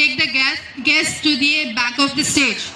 take the guests to the back of the stage.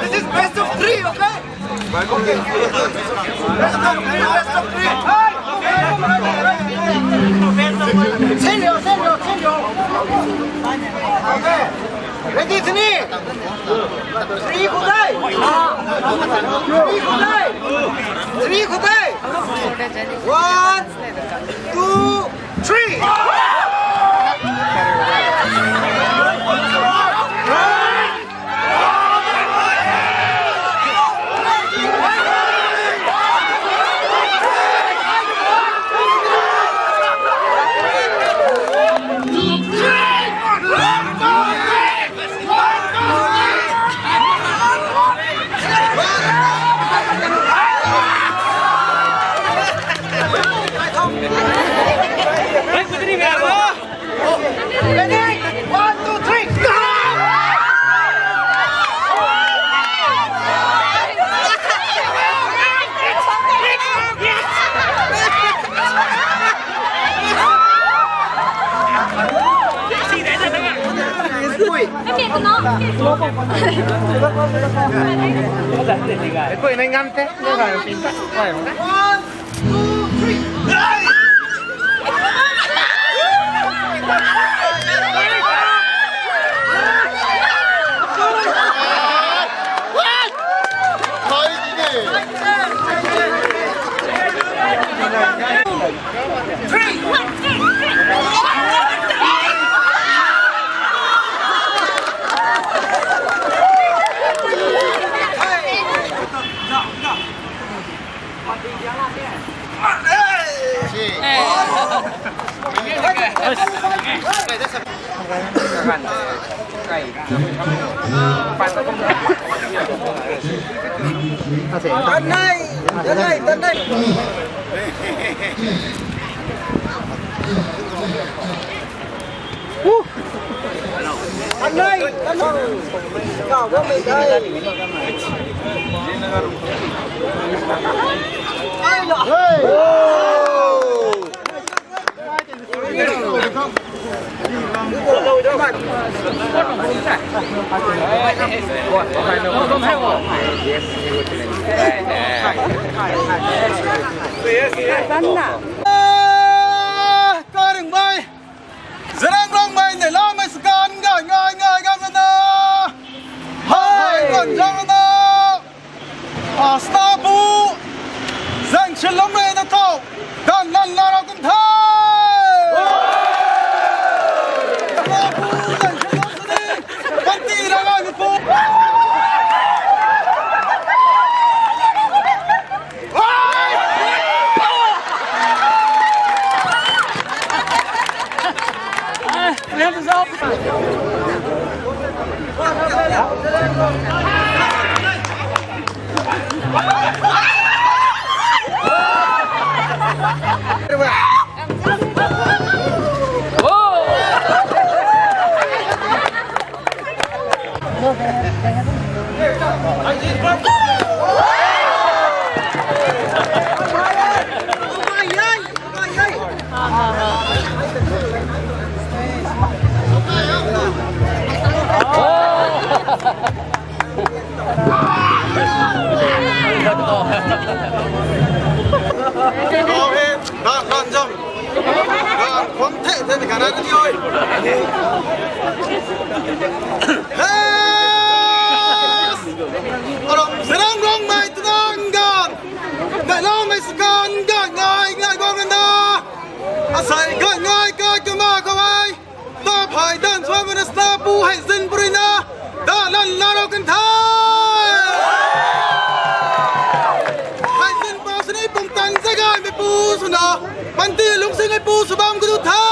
This is best of three, okay? Okay. Ready, three. Three good day. Three good day. Three good day. 1, 2, 3. Ecco in engante, dove vai? Vai, 1, 2, 3. Tên đây, tên đây, tên đây. Tên đây, tên đây. Cậu có mình đây. Con đừng bơi. Zerang rong mai ne la mai skan ngai ngai ngai gam na hai kon jang na asta bu zang chelom me na to kan nan la ra kun thai asta bu zang chelom se ni kan ti ra ga mi pu Gan jam, gan không thể thế thì cả này đi ơi. Serang rong mai tenang gan, mai long mai segan gan ngai ngai gong anda. Asai gan ngai gan cuma kawai, ta phai dan suai menesta pu hai zin purina, da lan laro kan thai. Hai zin pa sini pung tan zagai me pu suna, panti lung sing ai pu subam kudu thai.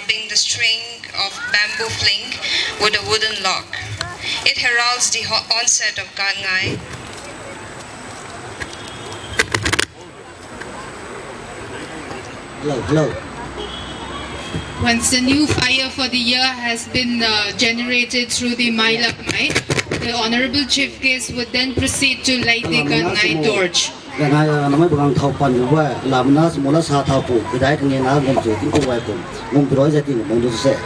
rubbing the string of bamboo flink with a wooden lock. It heralds the onset of Gaan Ngai. Once the new fire for the year has been generated through the Mai Lap Mai, the Honorable Chief Guest would then proceed to light the Gaan Ngai torch. Namai bukan thau pan juga, lamna semula sah thau pu, bidai dengan nak ngom jadi ngom wai kum, ngom beroi jadi ngom tu se.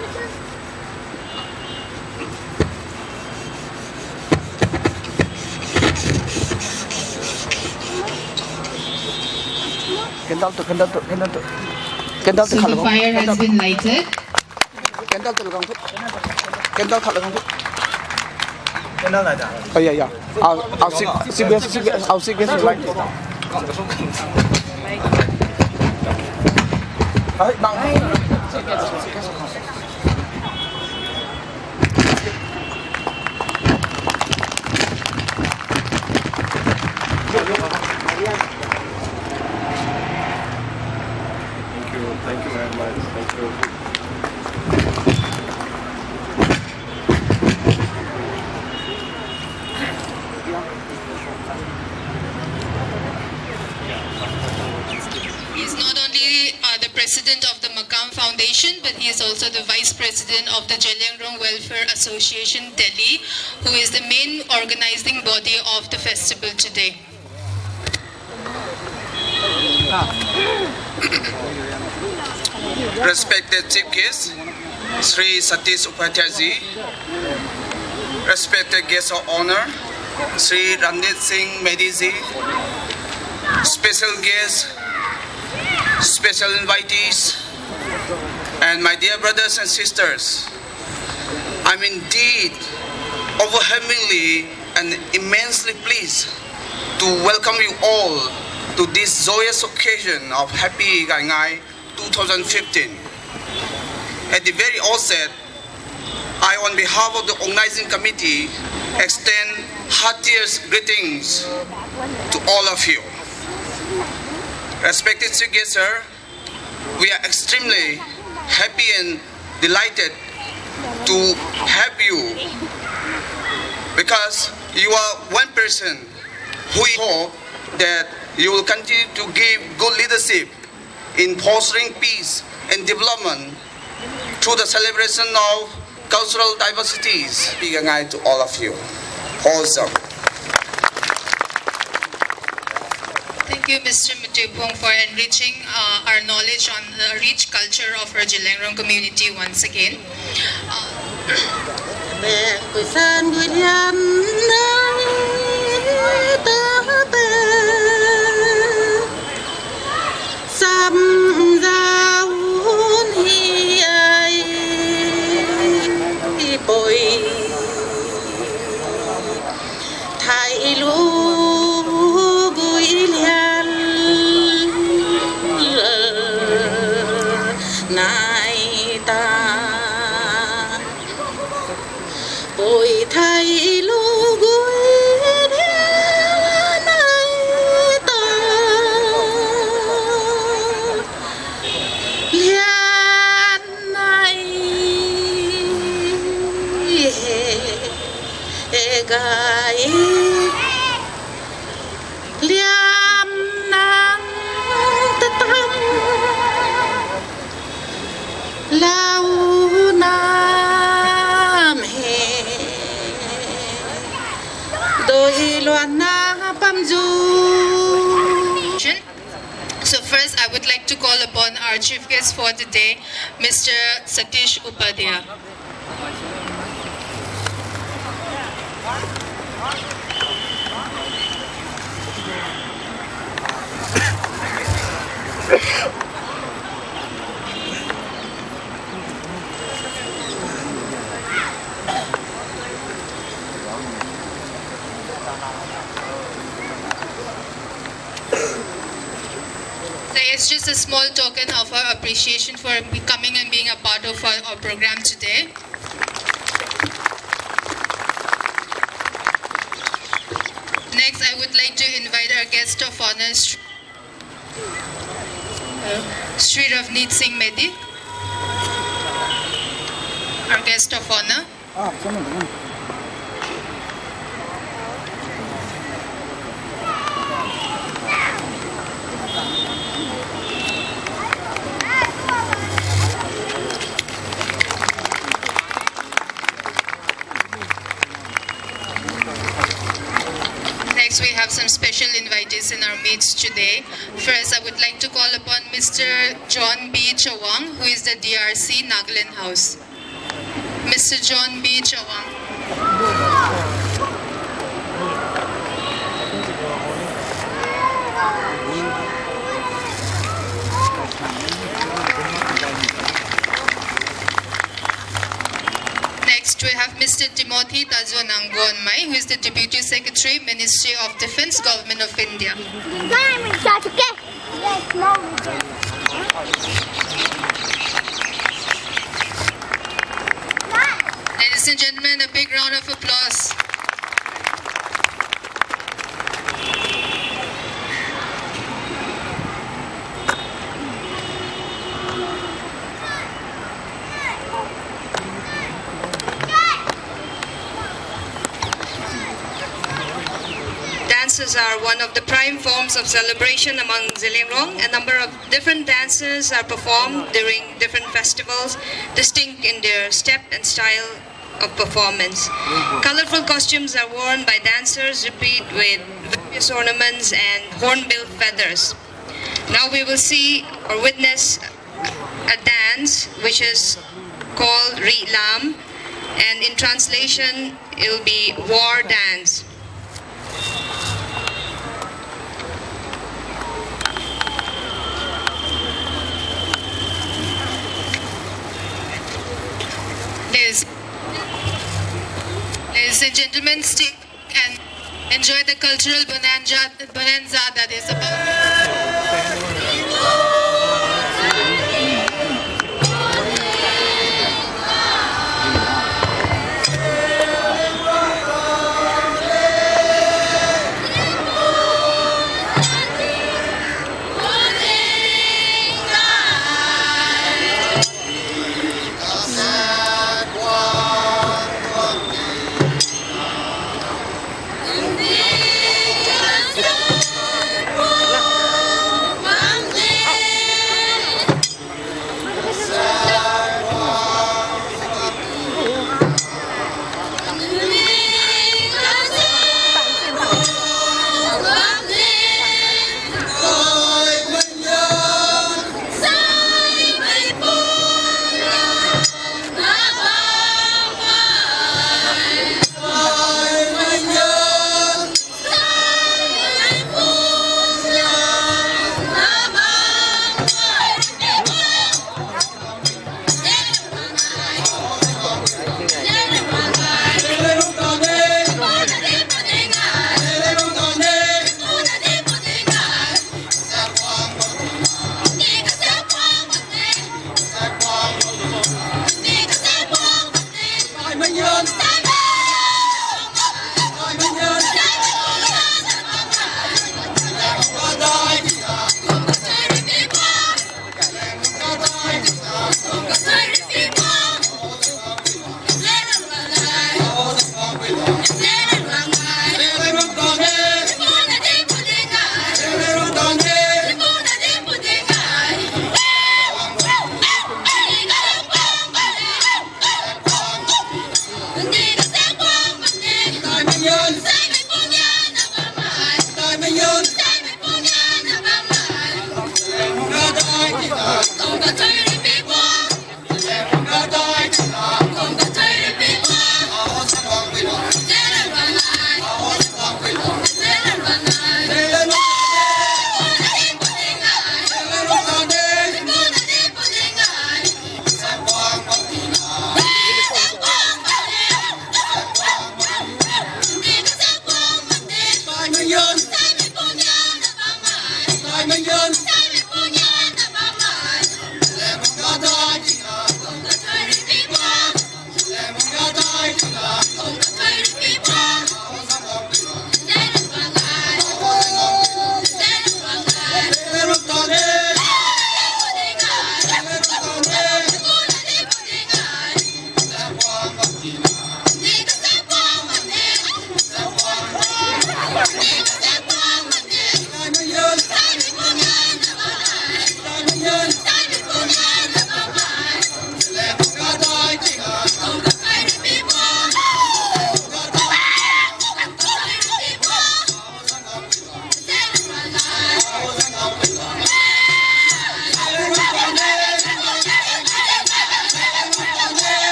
Kendal tu. So the fire has been lighted. Kendal tu lekang tu. Kendal kat lekang tu. Kendal ada. Oh ya ya. I'll see like. Hai, nang. Thank you very much. Thank you. He is not only the president of the Makam Foundation, but he is also the vice president of the Jelliangrong Welfare Association, Delhi, who is the main organizing body of the festival today. Respected Chief Guest, Sri Satish Upadhyay ji, respected guest of honor, Sri Ranjit Singh Mehdi ji, special guests, special invitees, and my dear brothers and sisters, I'm indeed overwhelmingly and immensely pleased to welcome you all to this joyous occasion of Happy Gaan Ngai 2015. At the very outset, I, on behalf of the organizing committee, extend heartiest greetings to all of you. Respected Chief Guest, sir, we are extremely happy and delighted to have you because you are one person who we hope that you will continue to give good leadership in fostering peace and development through the celebration of cultural diversities. Happy Gaan Ngai to all of you. Awesome. Thank you, Mr. Mutipong, for enriching our knowledge on the rich culture of our Jelliangrong community once again. So first, I would like to call upon our chief guest for today, Mr. Satish Upadhyay. It's just a small token of our appreciation for coming and being a part of our program today. Next, I would like to invite our guest of honor, Sri Ranjit Singh Mehdi. our guest of honor. Next, we have some special invitees in our midst today. First, I would like to call upon Mr. John B. Chawang, who is the DRC Nagaland House. Mr. John B. Chawang. Next, we have Mr. Timothy Tajwan Angonmai, who is the Deputy Secretary, Ministry of Defence, Government of India. Ladies and gentlemen, a big round of applause. Dances are one of the prime forms of celebration among Zeliangrong. A number of different dances are performed during different festivals, distinct in their step and style of performance. Colorful costumes are worn by dancers, replete with various ornaments and hornbill feathers. Now we will see or witness a dance which is called Ri Lam, and in translation it will be war dance. Ladies and gentlemen, stick and enjoy the cultural bonanza that is about.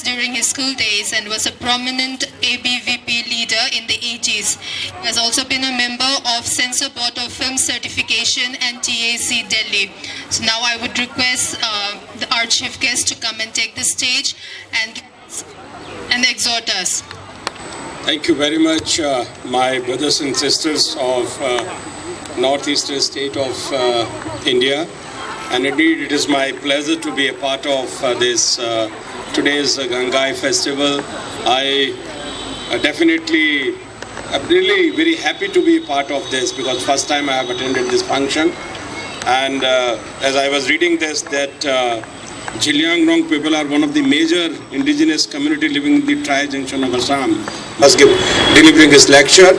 During his school days and was a prominent ABVP leader in the 80s. He has also been a member of Censor Board of Film Certification and TAC Delhi. So now I would request our chief guest to come and take the stage and exhort us. Thank you very much, my brothers and sisters of northeastern state of India. And indeed, it is my pleasure to be a part of this today's Gangai festival. I definitely am really very happy to be a part of this because first time I have attended this function. And as I was reading this, that Zhejiang people are one of the major indigenous community living in the tri-junction of Assam. Was delivering his lecture,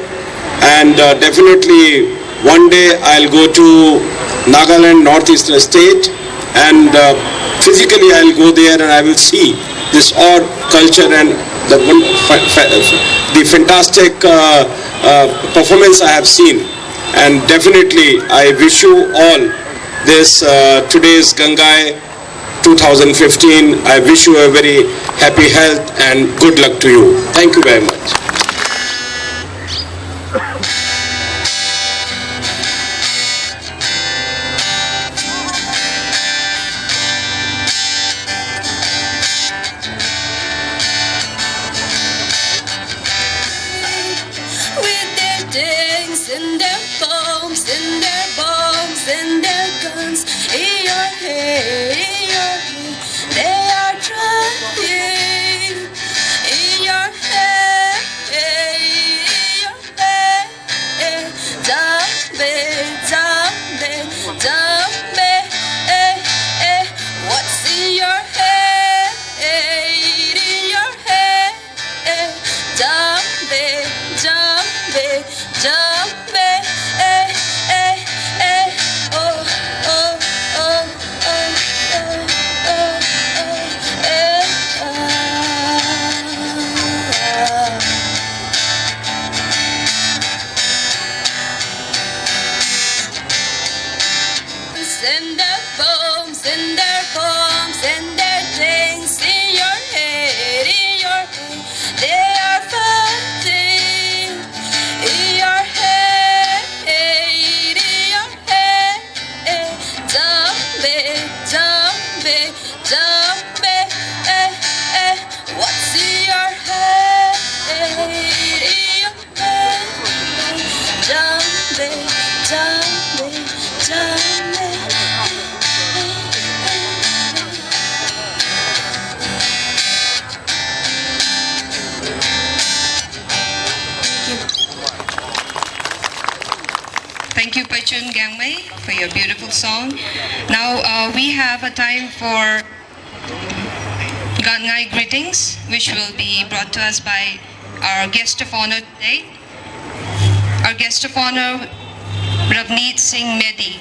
and definitely one day I'll go to Nagaland, northeastern state, and physically I'll go there and I will see this art, culture, and the fantastic performance I have seen. And definitely I wish you all this today's Gangai 2015. I wish you a very happy health and good luck to you. Thank you very much. In their bombs, in their bombs, in their guns, in your head, they are trying. In your head, Dambe, what's in your head, in your head, Dambe. Send their bombs, send their bombs, send their things in your head, they are fighting in your head, what's in your head, Thank you, CHAKAAN GAAN NGAI, for your beautiful song. Now we have a time for Gaan Ngai greetings, which will be brought to us by our guest of honor today. Our guest of honor, Ravneet Singh Mehdi.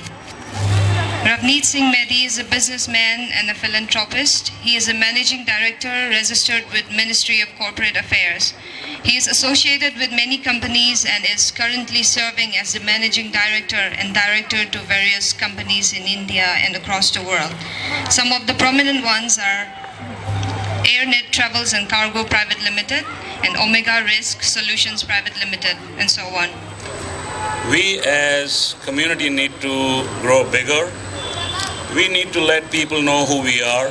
Ravneet Singh Mehdi is a businessman and a philanthropist. He is a managing director registered with Ministry of Corporate Affairs. He is associated with many companies and is currently serving as the managing director and director to various companies in India and across the world. Some of the prominent ones are AirNet Travels and Cargo Private Limited and Omega Risk Solutions Private Limited, and so on. We as community need to grow bigger. We need to let people know who we are.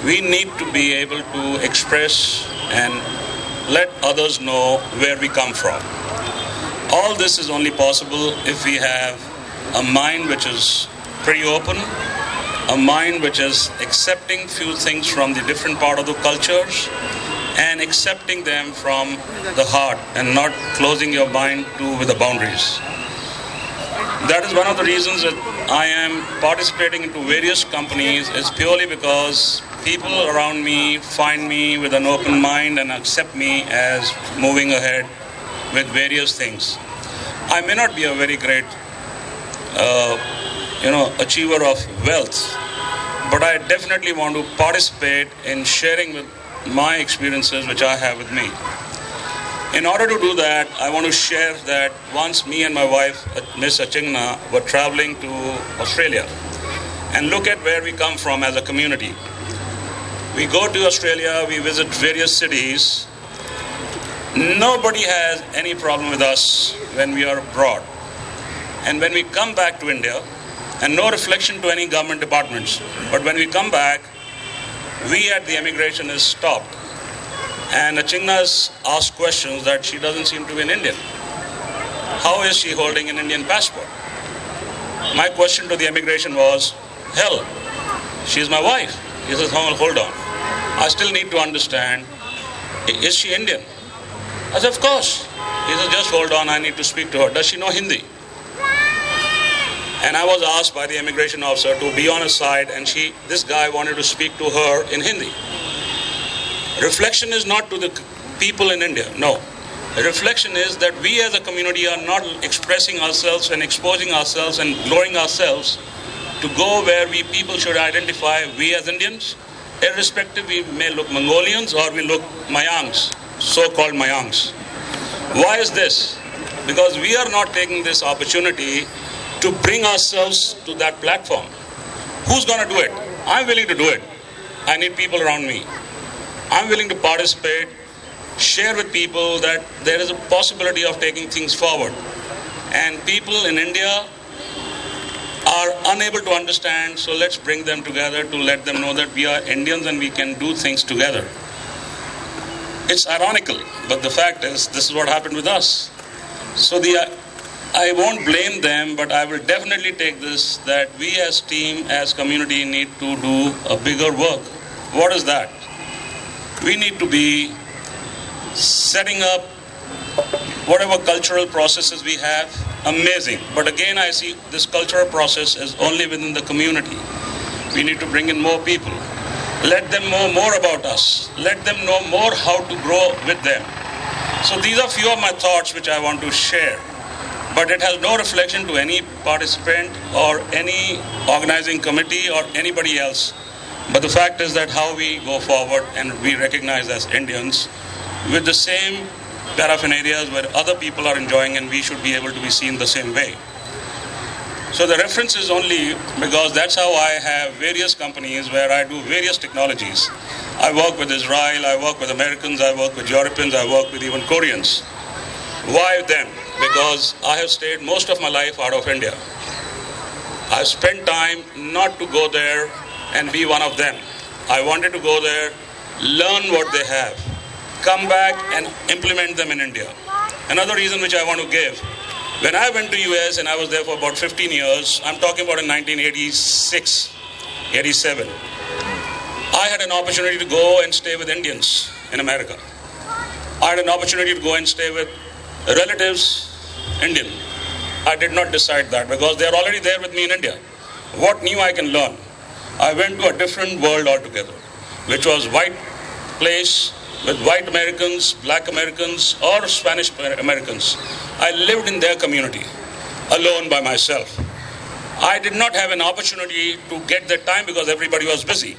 We need to be able to express and let others know where we come from. All this is only possible if we have a mind which is pretty open, a mind which is accepting few things from the different part of the cultures and accepting them from the heart and not closing your mind with the boundaries. That is one of the reasons that I am participating into various companies is purely because people around me find me with an open mind and accept me as moving ahead with various things. I may not be a very great achiever of wealth, but I definitely want to participate in sharing with my experiences which I have with me. In order to do that, I want to share that once me and my wife, Miss Achingna, were traveling to Australia and look at where we come from as a community. We go to Australia, we visit various cities. Nobody has any problem with us when we are abroad. And when we come back to India, and no reflection to any government departments, but when we come back, we at the immigration is stopped. And Achingna's asked questions that she doesn't seem to be an Indian. How is she holding an Indian passport? My question to the immigration was, hell, she's my wife. He says, hold on. I still need to understand, is she Indian? I said, of course. He says, just hold on, I need to speak to her. Does she know Hindi? And I was asked by the immigration officer to be on his side, and this guy wanted to speak to her in Hindi. Reflection is not to the people in India, no. The reflection is that we as a community are not expressing ourselves and exposing ourselves and lowering ourselves to go where people should identify we as Indians, irrespective we may look Mongolians or we look Mayangs, so-called Mayangs. Why is this? Because we are not taking this opportunity to bring ourselves to that platform. Who's going to do it? I'm willing to do it. I need people around me. I'm willing to participate, share with people that there is a possibility of taking things forward. And people in India are unable to understand, so let's bring them together to let them know that we are Indians and we can do things together. It's ironical, but the fact is, this is what happened with us. So I won't blame them, but I will definitely take this, that we as team, as community need to do a bigger work. What is that? We need to be setting up whatever cultural processes we have, amazing. But again, I see this cultural process is only within the community. We need to bring in more people. Let them know more about us. Let them know more how to grow with them. So these are few of my thoughts which I want to share. But it has no reflection to any participant or any organizing committee or anybody else. But the fact is that how we go forward and we recognize as Indians with the same paraphernalias where other people are enjoying, and we should be able to be seen the same way. So the reference is only because that's how I have various companies where I do various technologies. I work with Israel, I work with Americans, I work with Europeans, I work with even Koreans. Why them? Because I have stayed most of my life out of India. I've spent time not to go there and be one of them. I wanted to go there, learn what they have, come back and implement them in India. Another reason which I want to give, when I went to US and I was there for about 15 years, I'm talking about in 1986, 87, I had an opportunity to go and stay with Indians in America. I had an opportunity to go and stay with relatives, Indian. I did not decide that because they're already there with me in India. What new I can learn? I went to a different world altogether, which was white place with white Americans, black Americans, or Spanish Americans. I lived in their community, alone by myself. I did not have an opportunity to get that time because everybody was busy.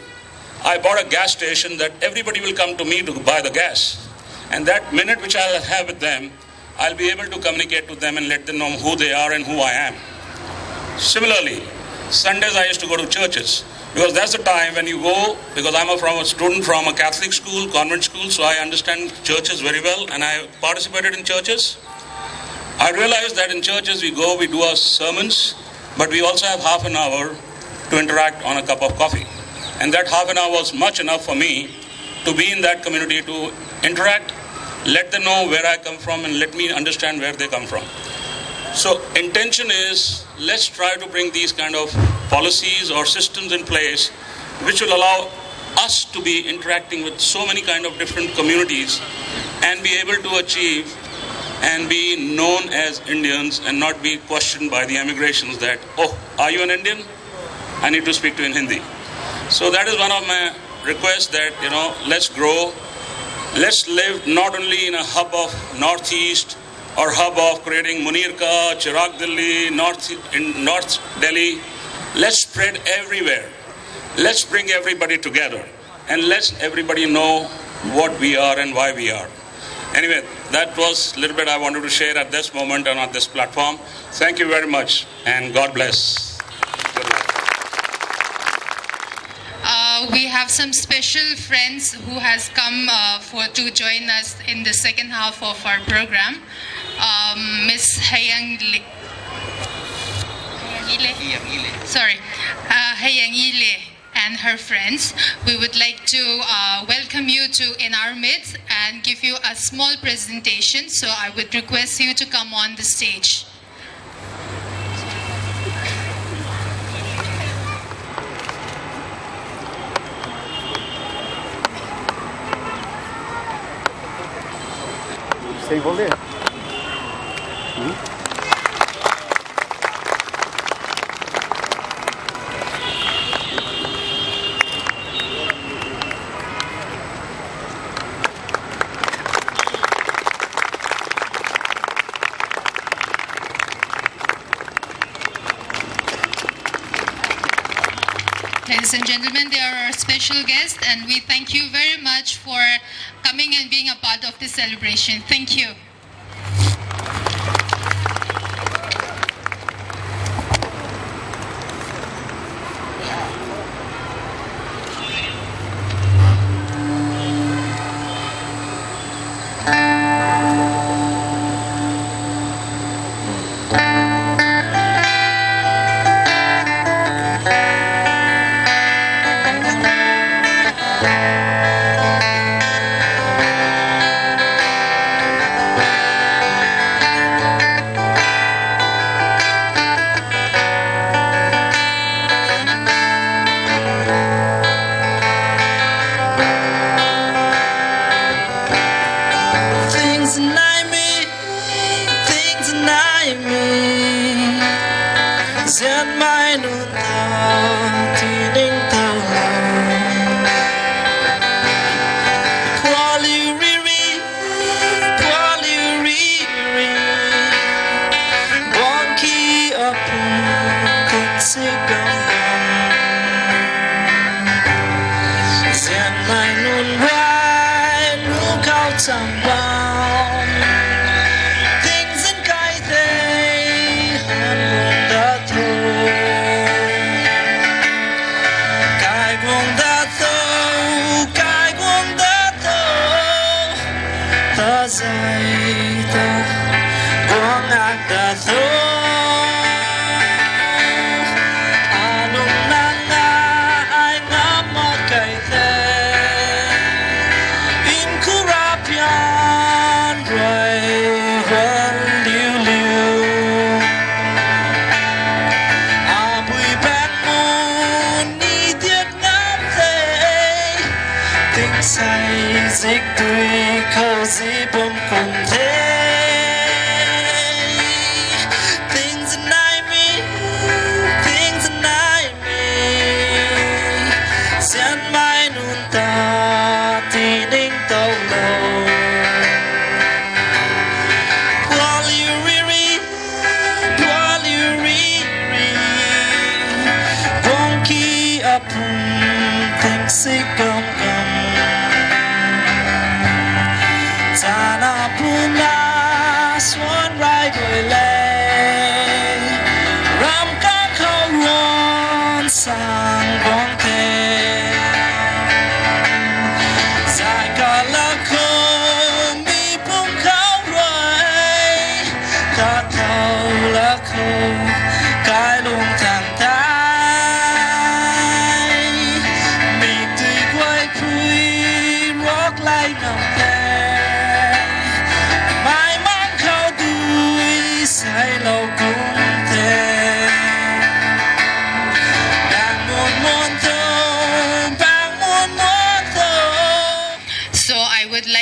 I bought a gas station that everybody will come to me to buy the gas. And that minute which I'll have with them, I'll be able to communicate to them and let them know who they are and who I am. Similarly, Sundays I used to go to churches because that's the time when you go, because I'm a student from a Catholic school, convent school, so I understand churches very well and I participated in churches. I realized that in churches we go, we do our sermons, but we also have half an hour to interact on a cup of coffee. And that half an hour was much enough for me to be in that community, to interact, let them know where I come from and let me understand where they come from. So intention is, let's try to bring these kind of policies or systems in place which will allow us to be interacting with so many kind of different communities and be able to achieve and be known as Indians and not be questioned by the immigrations that, oh, are you an Indian? I need to speak to you in Hindi. So that is one of my requests that, let's grow. Let's live not only in a hub of Northeast or hub of creating Munirka, Chirag Delhi, in North Delhi. Let's spread everywhere. Let's bring everybody together and let everybody know what we are and why we are. Anyway, that was a little bit I wanted to share at this moment and on this platform. Thank you very much and God bless. Good luck. We have some special friends who has come to join us in the second half of our program. Miss Hayang Ile and her friends. We would like to welcome you in our midst and give you a small presentation. So I would request you to come on the stage. Ladies and gentlemen, they are our special guests and we thank you very much for coming and being a part of this celebration. Thank you.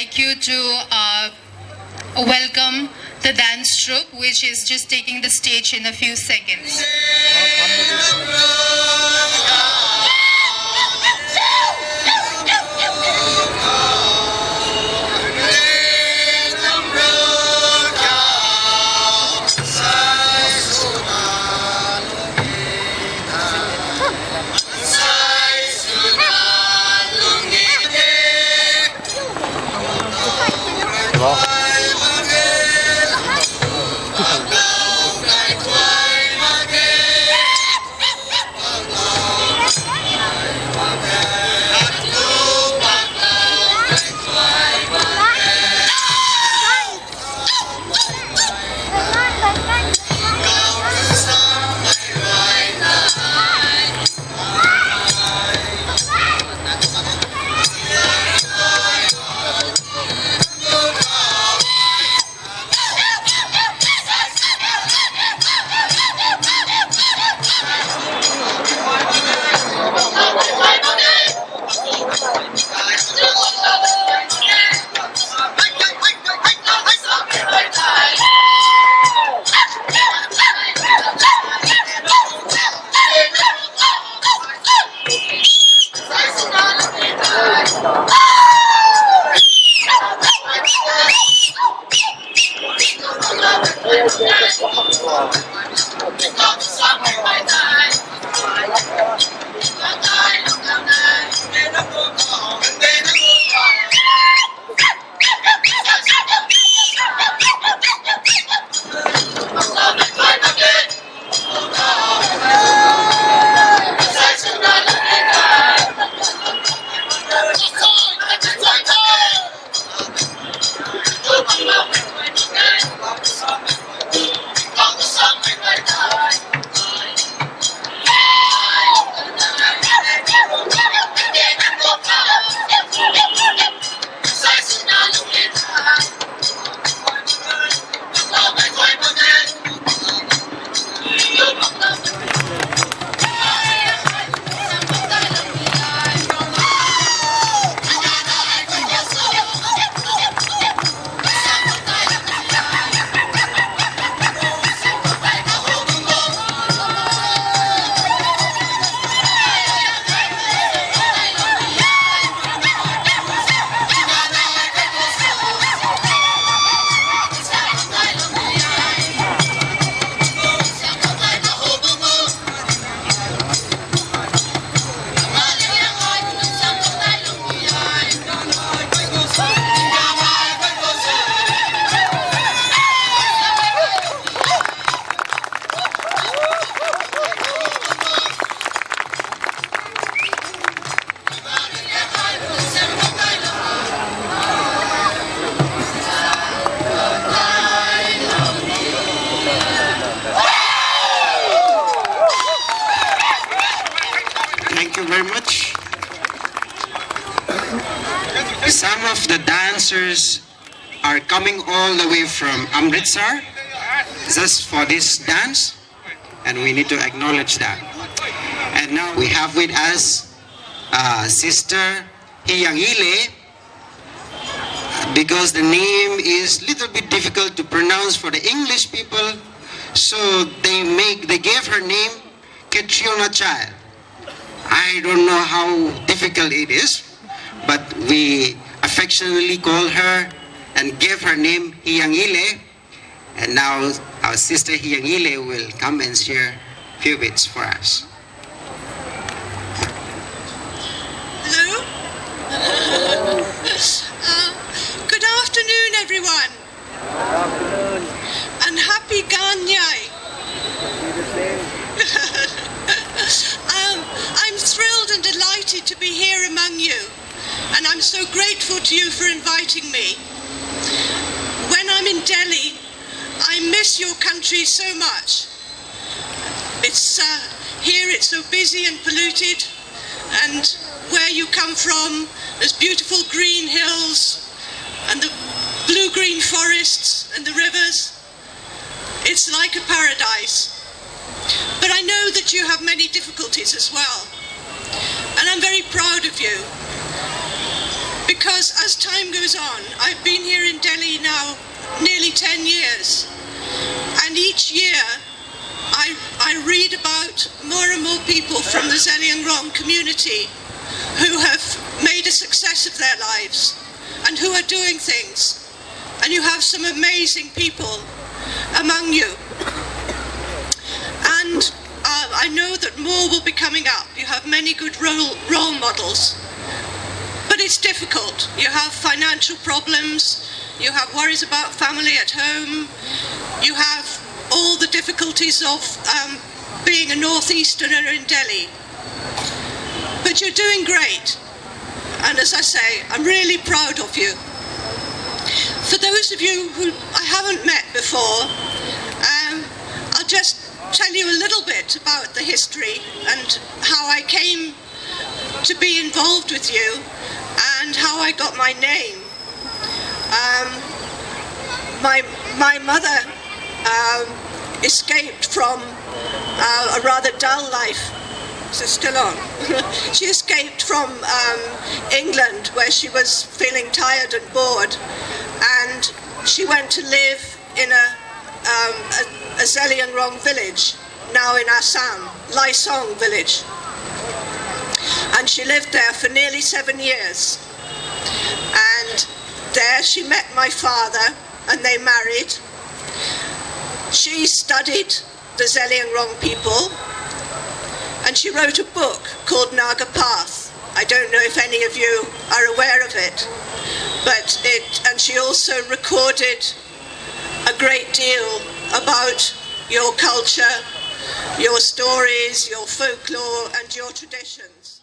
like you to welcome the dance troupe, which is just taking the stage in a few seconds. Some of the dancers are coming all the way from Amritsar just for this dance, and we need to acknowledge that. And now we have with us Sister Hiyangile, because the name is a little bit difficult to pronounce for the English people, so they gave her name Ketriona Child. I don't know how difficult it is, but we affectionately call her and gave her name Hiyangile. And now our sister Hiyangile will come and share a few bits for us. Hello. Good afternoon, everyone. And happy Gaan Ngai. I'm thrilled and delighted to be here among you, and I'm so grateful to you for inviting me. When I'm in Delhi, I miss your country so much. Here it's so busy and polluted, and where you come from, there's beautiful green hills and the blue-green forests and the rivers. It's like a paradise. But I know that you have many difficulties as well. And I'm very proud of you, because as time goes on, I've been here in Delhi now nearly 10 years, and each year I read about more and more people from the Zeliangrong community who have made a success of their lives and who are doing things. And you have some amazing people among you. And I know that more will be coming up. You have many good role models. But it's difficult. You have financial problems. You have worries about family at home. You have all the difficulties of being a northeasterner in Delhi. But you're doing great. And as I say, I'm really proud of you. For those of you who I haven't met before, I'll just tell you a little bit about the history and how I came to be involved with you and how I got my name. My mother escaped from a rather dull life. Is it still on? She escaped from England, where she was feeling tired and bored, and she went to live in a Zeliangrong village, now in Assam, Laisong village. And she lived there for nearly 7 years. And there she met my father, and they married. She studied the Zeliangrong people, and she wrote a book called Naga Path. I don't know if any of you are aware of it, and she also recorded a great deal about your culture, your stories, your folklore, and your traditions.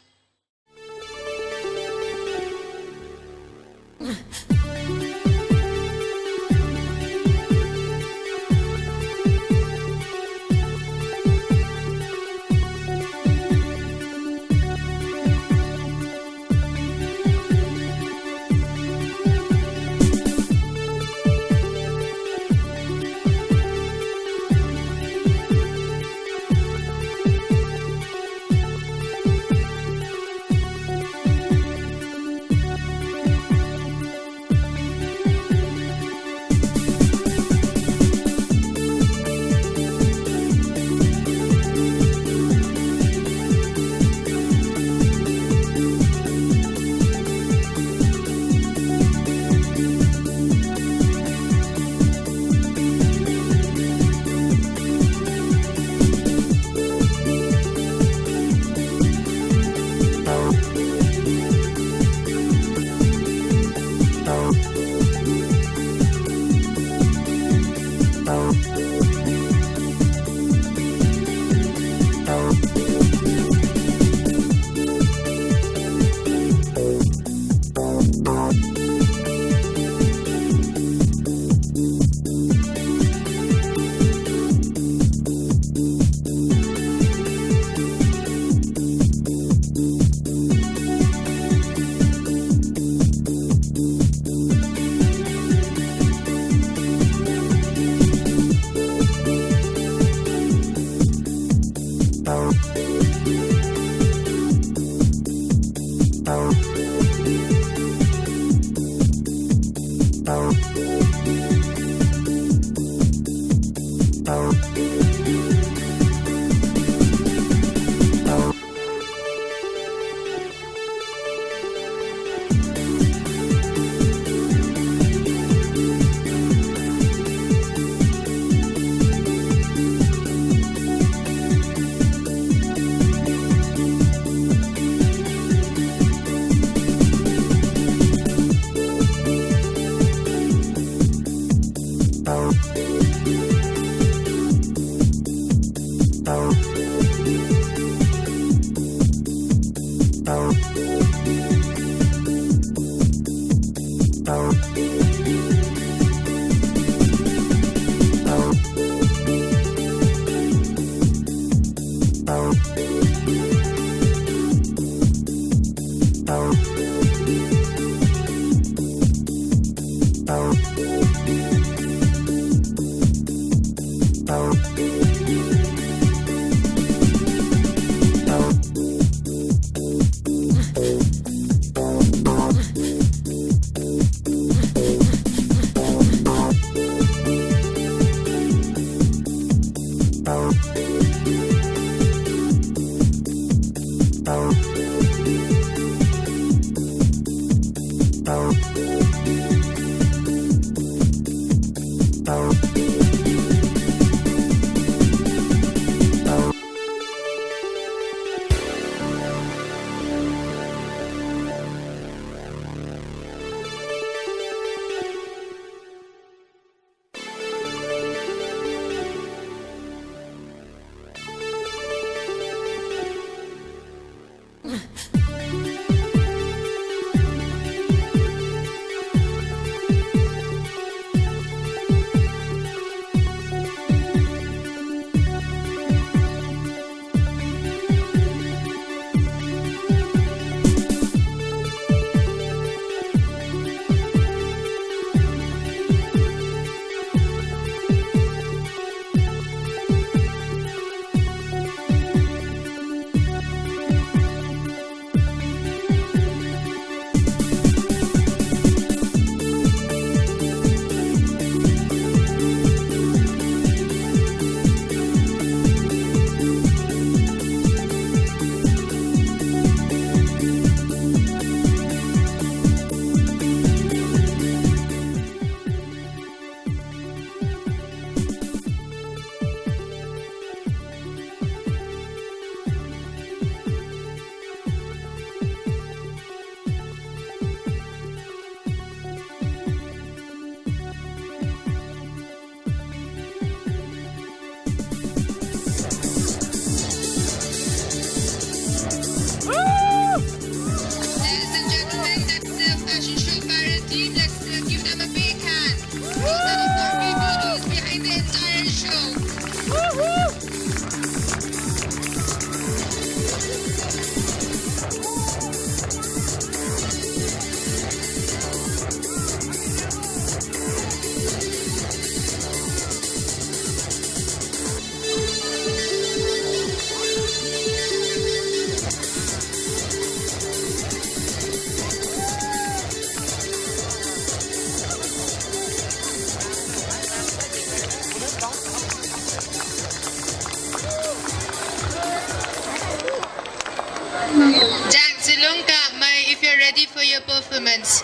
If you're ready for your performance.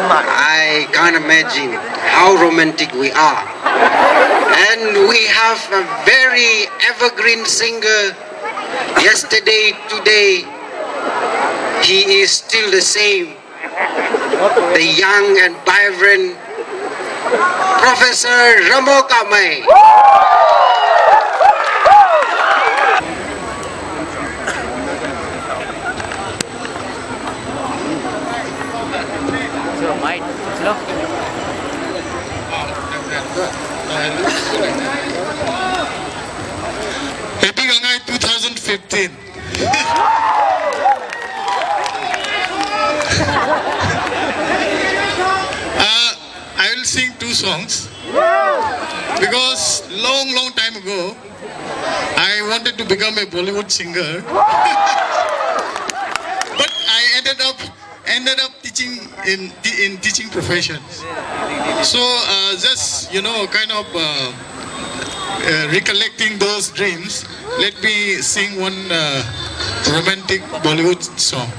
I can't imagine how romantic we are. And we have a very evergreen singer. Yesterday, today, he is still the same. The young and vibrant Professor Ramo Kamai. Happy Gangai 2015. I will sing two songs because long time ago I wanted to become a Bollywood singer, but I ended up teaching in teaching professions. So just kind of recollecting those dreams, let me sing one romantic Bollywood song.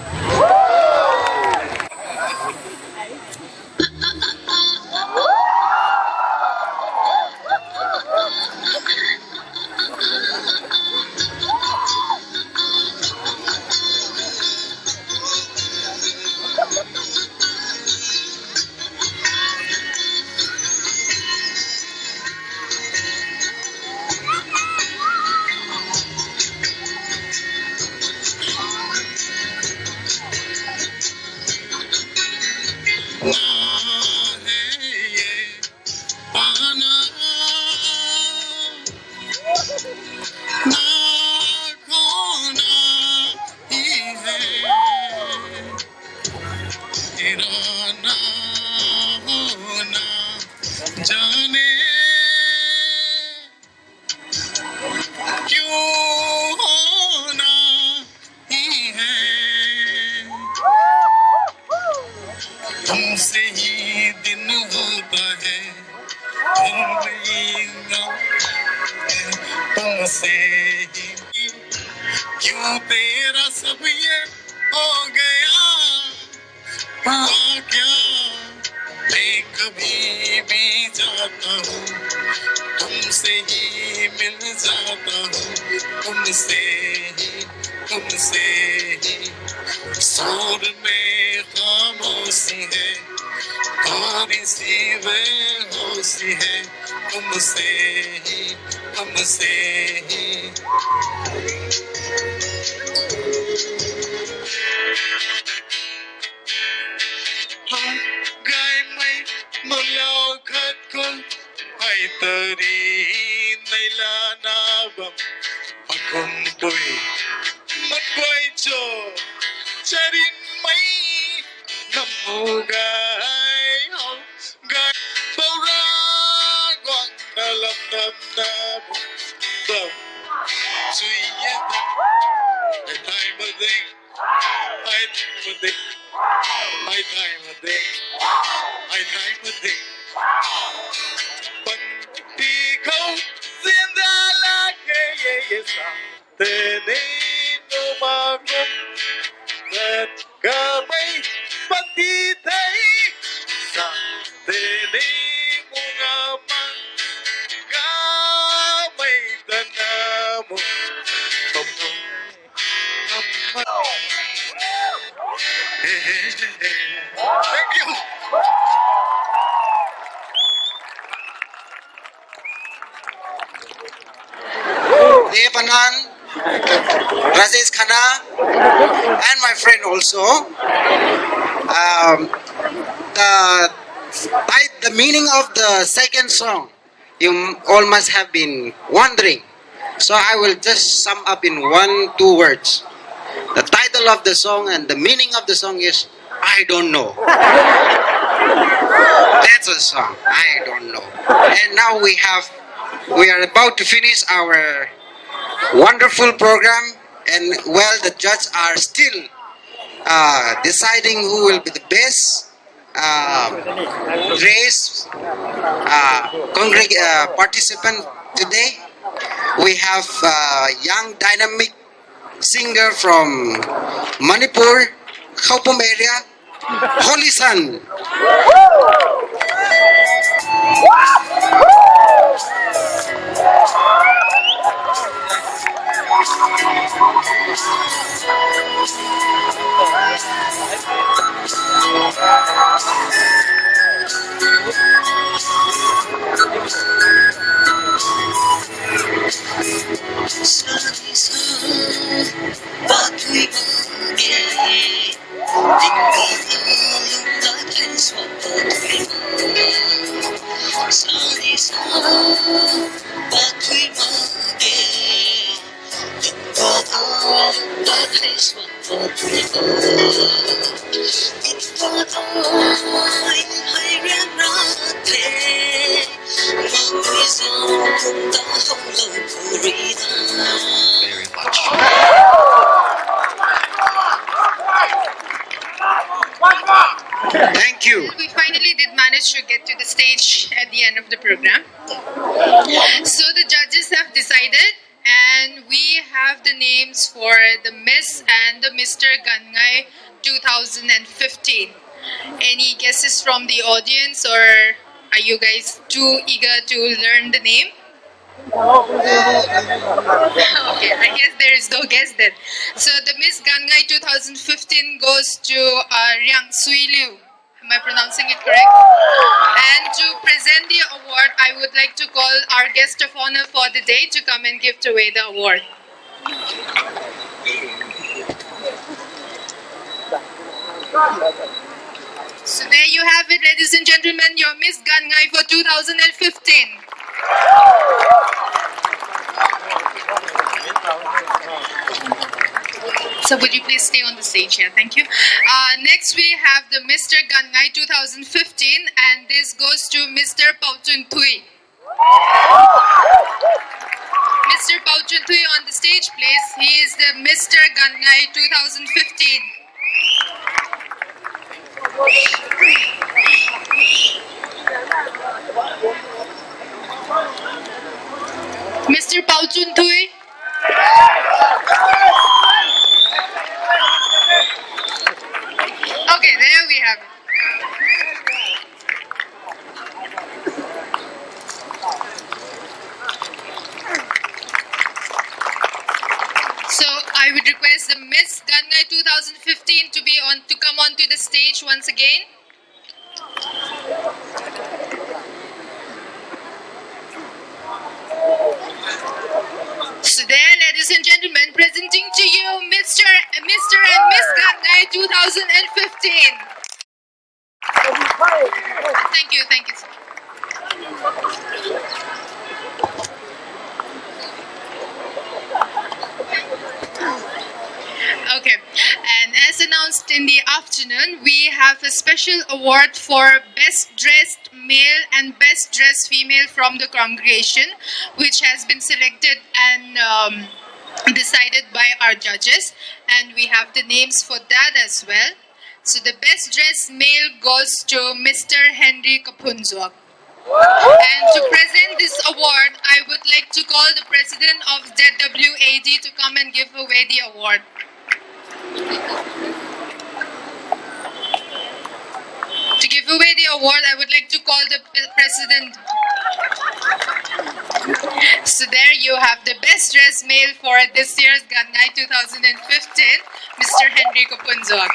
तेरा ना होना जाने क्यों होना ही है तुमसे ही दिन होता है तुमसे ही क्यों तेरा सब ये हो गया हुआ क्या मैं कभी भी जाता हूँ तुमसे ही मिल जाता हूँ तुमसे ही शोर में खामोशी है थोड़ी सी बेहोशी है तुमसे ही गाय मैं मुलाकात को ay tari naila nabam akumpoy magway cho charin may namugay gay baragwang nalam nabam bam suya ay time of day Panti ko zindala ke ye sa tene no magum at kamay panti tay sa tene mo nga man kamay tanamo Thank you. Devanan, Rajesh Khanna, and my friend also. The meaning of the second song, you all must have been wondering. So I will just sum up in 1-2 words. The title of the song and the meaning of the song is I don't know. That's a song. I don't know. And now we are about to finish our wonderful program, and well, the judges are still deciding who will be the best race participant today. We have a young dynamic singer from Manipur, Khaupum area, Holy Sun. Thank you. We finally did manage to get to the stage at the end of the program. So the judges have decided, and we have the names for the Miss and the Mr. Gaan Ngai 2015. Any guesses from the audience, or are you guys too eager to learn the name? Okay, I guess there is no guess then. So the Miss Gaan Ngai 2015 goes to Riang Sui Liu. Am I pronouncing it correct? And to present the award, I would like to call our guest of honor for the day to come and give away the award. So there you have it, ladies and gentlemen, your Miss Gaan Ngai for 2015. So would you please stay on the stage here? Thank you. Next we have the Mr. Gaan Ngai 2015, and this goes to Mr. Pauchun Thui. Mr. Pauchun Thui on the stage, please. He is the Mr. Gaan Ngai 2015. Mr. Pauchun Thui. Okay, there we have it. So I would request the Miss Gaan Ngai 2015 to come onto the stage once again. So there, ladies and gentlemen, presenting to you Mr. and Miss Gaan Ngai 2015. Thank you, sir. Okay, and as announced in the afternoon, we have a special award for Best Dressed Male and Best Dressed Female from the congregation, which has been selected and decided by our judges, and we have the names for that as well. So the Best Dressed Male goes to Mr. Henry Kapunzwak. And to present this award, I would like to call the president of ZWAD to come and give away the award. To give away the award, I would like to call the president. So there you have the best dressed male for this year's Gaan Ngai 2015, Mr. Henry Kapunzwak.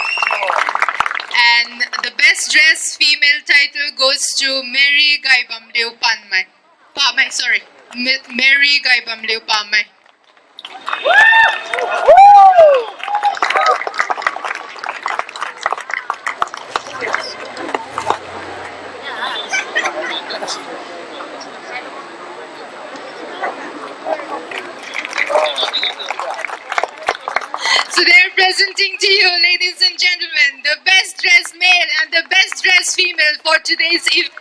And the best dressed female title goes to Mary Gaibamliu Pamai. Mary Gaibamliu Pamai. So they're presenting to you, ladies and gentlemen, the best dressed male and the best dressed female for today's evening,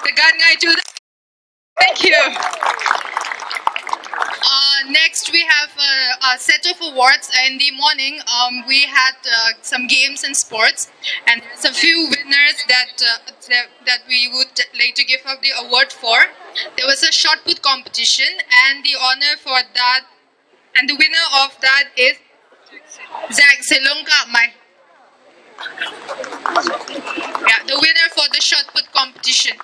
the Gaan Ngai 2015. Thank you. Next, we have a set of awards. In the morning, we had some games and sports, and there's a few winners that we would like to give up the award for. There was a shot put competition, and the honor for that, and the winner of that is Zach Selongka Mai. Yeah, the winner for the shot put competition.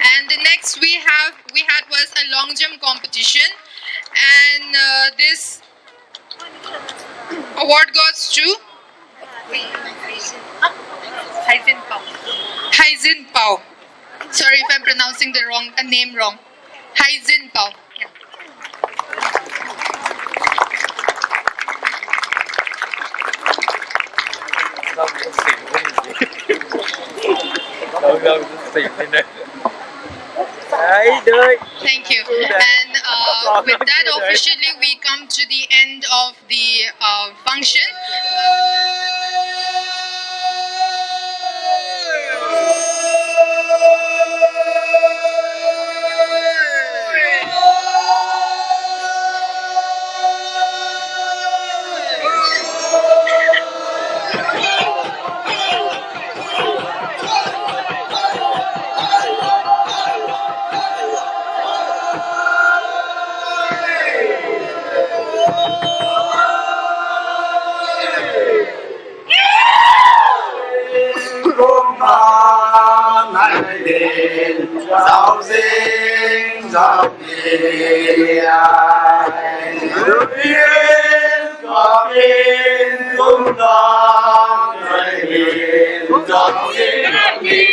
And the next we had was a long jump competition, and this award goes to Haizin Pao. Sorry if I'm pronouncing the name wrong. Haizin Pao. Yeah. Thank you. And with that, officially we come to the end of the function. Giàu sinh giàu kỳ ai được yên có yên cũng có người hiền giàu sinh giàu kỳ